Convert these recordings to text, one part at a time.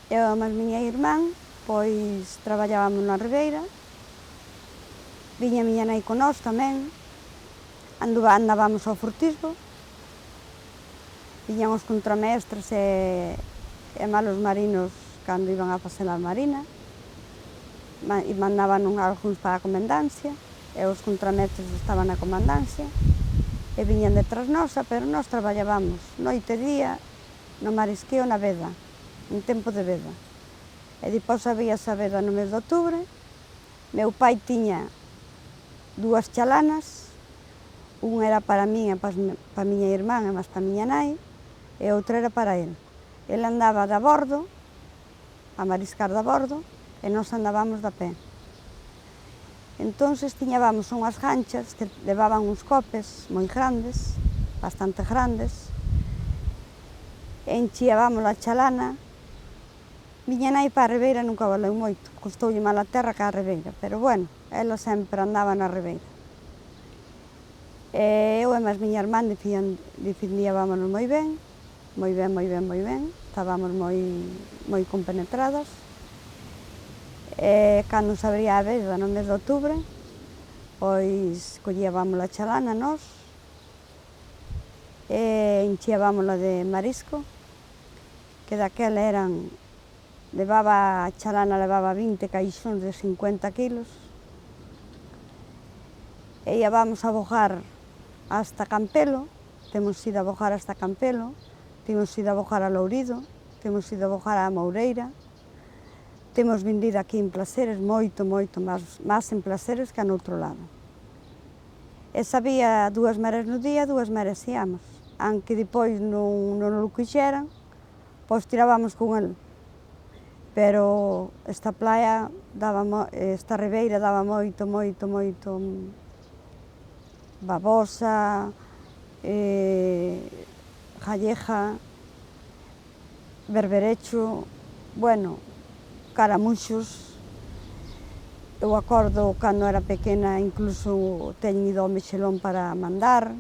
Eu e a miña irmán, pois traballábamos na Ribeira, viña a miña nai con nós tamén, andábamos ao furtismo, viñan os contramestres e malos marinos cando iban a facer a marina, e mandaban algúns para a comandancia, e os contramestres estaban na comandancia, e viñan detrás nosa, pero nós traballábamos noite e día no marisqueo na veda, en tempo de veda. E depois había esa veda no mes de outubro. Meu pai tiña dúas chalanas, unha era para min e para a miña irmán e máis para a miña nai, e outra era para el. El andaba de a bordo, a mariscar de a bordo, e nós andábamos de a pé. Entonces tiñábamos unhas ganchas que levaban uns copes moi grandes, bastante grandes, e enchiábamos a chalana. Miña nai para a Ribeira nunca valeu moito, custoulle mal a terra que a Ribeira, pero bueno, ela sempre andaba na Ribeira. E eu e máis miña irmán defendíámonos moi ben, estábamos moi compenetradas. E cando se abría a veda no mes de outubro, pois collíamos a chalana nós, e enchiábamosla de marisco, que daquela a chalana levaba 20 caixóns de 50 kilos, e íbamos a bojar hasta Campelo, temos ido a bojar hasta Campelo, temos ido a bojar a Lourido, temos ido a bojar a Moureira, temos vendido aquí en Placeres moito máis en Placeres que noutro lado. E se había 2 mares no día, 2 mares íamos, aunque depois non o quixeran, pois tirábamos con el. Pero esta ribeira daba moito babosa, galleja, berberecho, bueno, caramuxos. Eu acordo cando era pequena, incluso teño ido ao Mexelón para mandar.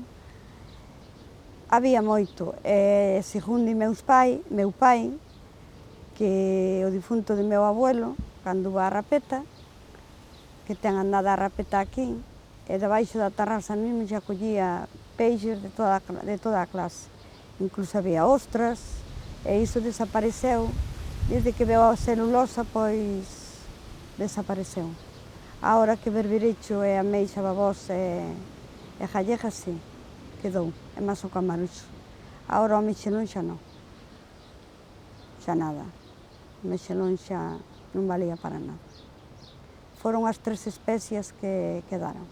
Había moito, e segundo meu pai, que o difunto de meu abuelo, cando va a rapeta, que ten andado a rapeta aquí, e debaixo da terraza mesmo xa collía peixes de toda a clase. Incluso había ostras, e iso desapareceu. Desde que veu a celulosa, pois desapareceu. Agora que berberecho e ameixa babosa e galleja, sí, quedou, é máis o camaruxo. Agora o mexelón xa non, xa nada. O mexelón xa non valía para nada. Foron as 3 especies que quedaron.